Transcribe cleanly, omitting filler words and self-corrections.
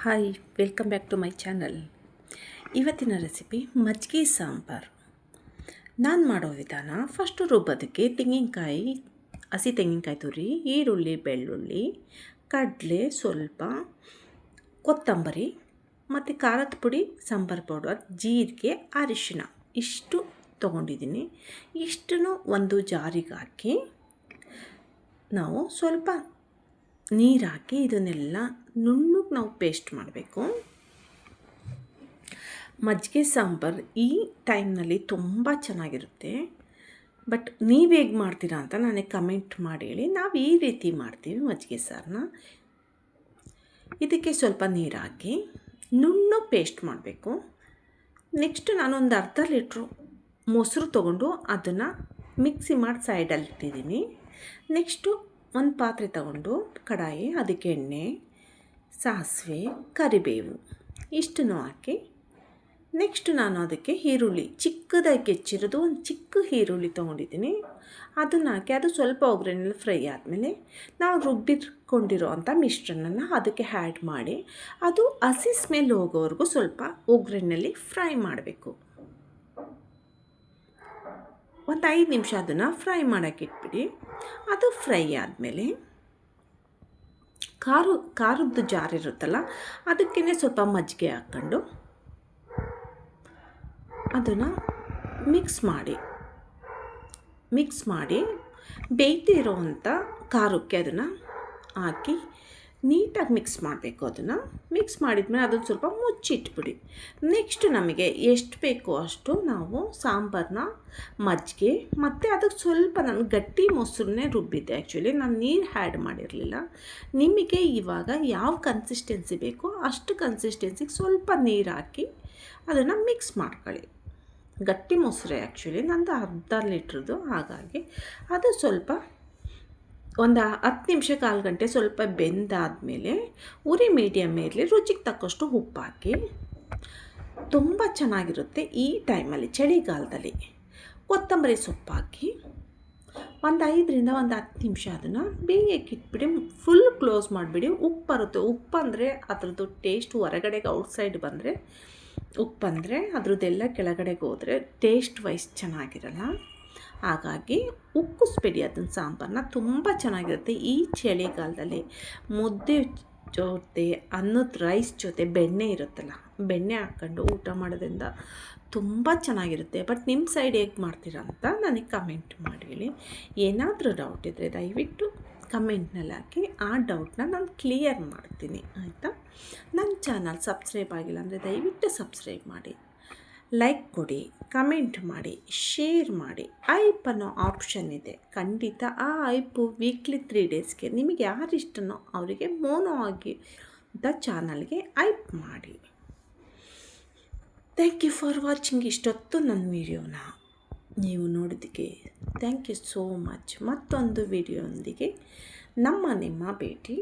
Hi, welcome back to my channel. ಇವತ್ತಿನ recipe ಮಜ್ಜಿಗೆ ಸಾಂಬಾರು. ನಾನು ಮಾಡೋ ವಿಧಾನ, ಫಸ್ಟು ರುಬ್ಬೋದಕ್ಕೆ ತೆಂಗಿನಕಾಯಿ, ಹಸಿ ತೆಂಗಿನಕಾಯಿ ತುರಿ, ಈರುಳ್ಳಿ, ಬೆಳ್ಳುಳ್ಳಿ, ಕಡಲೆ ಸ್ವಲ್ಪ, ಕೊತ್ತಂಬರಿ ಮತ್ತು ಖಾರದ ಪುಡಿ, ಸಾಂಬಾರು ಪೌಡರ್, ಜೀರಿಗೆ, ಅರಿಶಿಣ ಇಷ್ಟು ತೊಗೊಂಡಿದ್ದೀನಿ. ಇಷ್ಟನ್ನು ಒಂದು ಜಾರಿಗೆ ಹಾಕಿ ನಾವು ಸ್ವಲ್ಪ ನೀರು ಹಾಕಿ ಇದನ್ನೆಲ್ಲ ನುಣ್ಣಗೆ ನಾವು ಪೇಸ್ಟ್ ಮಾಡಬೇಕು. ಮಜ್ಜಿಗೆ ಸಾಂಬಾರು ಈ ಟೈಮ್ನಲ್ಲಿ ತುಂಬ ಚೆನ್ನಾಗಿರುತ್ತೆ. ಬಟ್ ನೀವು ಹೇಗೆ ಮಾಡ್ತೀರಾ ಅಂತ ನನಗೆ ಕಮೆಂಟ್ ಮಾಡಿ ಹೇಳಿ. ನಾವು ಈ ರೀತಿ ಮಾಡ್ತೀವಿ ಮಜ್ಜಿಗೆ ಸಾರನ್ನ. ಇದಕ್ಕೆ ಸ್ವಲ್ಪ ನೀರು ಹಾಕಿ ನುಣ್ಣಗೆ ಪೇಸ್ಟ್ ಮಾಡಬೇಕು. ನೆಕ್ಸ್ಟ್ ನಾನೊಂದು ಅರ್ಧ ಲೀಟ್ರು ಮೊಸರು ತೊಗೊಂಡು ಅದನ್ನು ಮಿಕ್ಸಿ ಮಾಡಿ ಸೈಡಲ್ಲಿ ಇಟ್ಟಿದ್ದೀನಿ. ನೆಕ್ಸ್ಟು ಒಂದು ಪಾತ್ರೆ ತಗೊಂಡು ಕಡಾಯಿ, ಅದಕ್ಕೆ ಎಣ್ಣೆ, ಸಾಸಿವೆ, ಕರಿಬೇವು ಇಷ್ಟನ್ನು ಹಾಕಿ, ನೆಕ್ಸ್ಟ್ ನಾನು ಅದಕ್ಕೆ ಈರುಳ್ಳಿ ಚಿಕ್ಕದಾಗಿ ಹೆಚ್ಚಿರೋದು ಒಂದು ಚಿಕ್ಕ ಈರುಳ್ಳಿ ತೊಗೊಂಡಿದ್ದೀನಿ. ಅದನ್ನು ಹಾಕಿ ಅದು ಸ್ವಲ್ಪ ಒಗ್ಗರಣೆಯಲ್ಲಿ ಫ್ರೈ ಆದಮೇಲೆ ನಾವು ರುಬ್ಬಿಟ್ಕೊಂಡಿರೋ ಅಂಥ ಮಿಶ್ರಣನ ಅದಕ್ಕೆ ಆ್ಯಡ್ ಮಾಡಿ ಅದು ಹಸಿ ಸ್ಮೆಲ್ ಹೋಗೋವರೆಗೂ ಸ್ವಲ್ಪ ಒಗ್ಗರಣೆಯಲ್ಲಿ ಫ್ರೈ ಮಾಡಬೇಕು. ಒಂದು 5 ನಿಮಿಷ ಅದನ್ನು ಫ್ರೈ ಮಾಡೋಕ್ಕೆ ಇಟ್ಬಿಡಿ. ಅದು ಫ್ರೈ ಆದಮೇಲೆ ಖಾರದ್ದು ಜಾರ್ ಇರುತ್ತಲ್ಲ, ಅದಕ್ಕೇ ಸ್ವಲ್ಪ ಮಜ್ಜಿಗೆ ಹಾಕ್ಕೊಂಡು ಅದನ್ನು ಮಿಕ್ಸ್ ಮಾಡಿ ಬೇಯ್ತಿರೋವಂಥ ಖಾರಕ್ಕೆ ಅದನ್ನು ಹಾಕಿ ನೀಟಾಗಿ ಮಿಕ್ಸ್ ಮಾಡಬೇಕು. ಅದನ್ನು ಮಿಕ್ಸ್ ಮಾಡಿದ್ಮೇಲೆ ಅದನ್ನು ಸ್ವಲ್ಪ ಮುಚ್ಚಿಟ್ಬಿಡಿ. ನೆಕ್ಸ್ಟ್ ನಮಗೆ ಎಷ್ಟು ಬೇಕೋ ಅಷ್ಟು ನಾವು ಸಾಂಬಾರನ್ನ ಮಜ್ಜಿಗೆ ಮತ್ತು ಅದಕ್ಕೆ ಸ್ವಲ್ಪ ನಾನು ಗಟ್ಟಿ ಮೊಸರನ್ನೇ ರುಬ್ಬಿದ್ದೆ. ಆ್ಯಕ್ಚುಲಿ ನಾನು ನೀರು ಆ್ಯಡ್ ಮಾಡಿರಲಿಲ್ಲ. ನಿಮಗೆ ಇವಾಗ ಯಾವ ಕನ್ಸಿಸ್ಟೆನ್ಸಿ ಬೇಕೋ ಅಷ್ಟು ಕನ್ಸಿಸ್ಟೆನ್ಸಿಗೆ ಸ್ವಲ್ಪ ನೀರು ಹಾಕಿ ಅದನ್ನು ಮಿಕ್ಸ್ ಮಾಡ್ಕೊಳ್ಳಿ. ಗಟ್ಟಿ ಮೊಸರೇ ಆ್ಯಕ್ಚುಲಿ ನಂದು ಅರ್ಧ ಲೀಟ್ರದ್ದು, ಹಾಗಾಗಿ ಅದು ಸ್ವಲ್ಪ ಒಂದು 10 ನಿಮಿಷ ಕಾಲು ಗಂಟೆ ಸ್ವಲ್ಪ ಬೆಂದಾದಮೇಲೆ ಉರಿ ಮೀಡಿಯಮ್ ಇರಲಿ, ರುಚಿಗೆ ತಕ್ಕಷ್ಟು ಉಪ್ಪು ಹಾಕಿ. ತುಂಬ ಚೆನ್ನಾಗಿರುತ್ತೆ ಈ ಟೈಮಲ್ಲಿ, ಚಳಿಗಾಲದಲ್ಲಿ. ಕೊತ್ತಂಬರಿ ಸೊಪ್ಪು ಹಾಕಿ ಒಂದು 5ರಿಂದ 10 ನಿಮಿಷ ಅದನ್ನು ಬೇಯಕ್ಕೆ ಇಟ್ಬಿಡಿ. ಫುಲ್ ಕ್ಲೋಸ್ ಮಾಡಿಬಿಡಿ. ಉಪ್ಪು ಬರುತ್ತೆ. ಉಪ್ಪು ಅಂದರೆ ಅದರದ್ದು ಟೇಸ್ಟ್ ಹೊರಗಡೆಗೆ ಔಟ್ಸೈಡ್ ಬಂದರೆ, ಉಪ್ಪಂದರೆ ಅದರದ್ದೆಲ್ಲ ಕೆಳಗಡೆಗೆ ಹೋದರೆ ಟೇಸ್ಟ್ ವೈಸ್ ಚೆನ್ನಾಗಿರಲ್ಲ. ಹಾಗಾಗಿ ಉಕ್ಕಿಸ್ಬೇಡಿ ಅದನ್ನು. ಸಾಂಬಾರನ್ನ ತುಂಬ ಚೆನ್ನಾಗಿರುತ್ತೆ ಈ ಚಳಿಗಾಲದಲ್ಲಿ. ಮುದ್ದೆ ಜೊತೆ, ಅನ್ನದ ರೈಸ್ ಜೊತೆ ಬೆಣ್ಣೆ ಇರುತ್ತಲ್ಲ, ಬೆಣ್ಣೆ ಹಾಕ್ಕೊಂಡು ಊಟ ಮಾಡೋದ್ರಿಂದ ತುಂಬ ಚೆನ್ನಾಗಿರುತ್ತೆ. ಬಟ್ ನಿಮ್ಮ ಸೈಡ್ ಹೇಗೆ ಮಾಡ್ತೀರಾ ಅಂತ ನನಗೆ ಕಮೆಂಟ್ ಮಾಡಿ ಹೇಳಿ. ಏನಾದರೂ ಡೌಟ್ ಇದ್ದರೆ ದಯವಿಟ್ಟು ಕಮೆಂಟ್ನಲ್ಲಿ ಹಾಕಿ, ಆ ಡೌಟ್ನ ನಾನು ಕ್ಲಿಯರ್ ಮಾಡ್ತೀನಿ, ಆಯಿತಾ? ನನ್ನ ಚಾನಲ್ ಸಬ್ಸ್ಕ್ರೈಬ್ ಆಗಿಲ್ಲ ಅಂದರೆ ದಯವಿಟ್ಟು ಸಬ್ಸ್ಕ್ರೈಬ್ ಮಾಡಿ, ಲೈಕ್ ಕೊಡಿ, ಕಮೆಂಟ್ ಮಾಡಿ, ಶೇರ್ ಮಾಡಿ. ಐಪ್ ಅನ್ನೋ ಆಪ್ಷನ್ ಇದೆ, ಖಂಡಿತ ಆ ಐಪು ವೀಕ್ಲಿ 3 ಡೇಸ್ಗೆ ನಿಮಗೆ ಯಾರು ಇಷ್ಟನೋ ಅವರಿಗೆ ಮೋನೋ ಆಗಿ ಚಾನಲ್ಗೆ ಐಪ್ ಮಾಡಿ. Thank you for watching. ಇಷ್ಟೊತ್ತು ನನ್ನ ವಿಡಿಯೋನ ನೀವು ನೋಡಿದ್ದಕ್ಕೆ ಥ್ಯಾಂಕ್ ಯು ಸೋ ಮಚ್. ಮತ್ತೊಂದು ವಿಡಿಯೋದೊಂದಿಗೆ ನಿಮ್ಮ ಭೇಟಿ.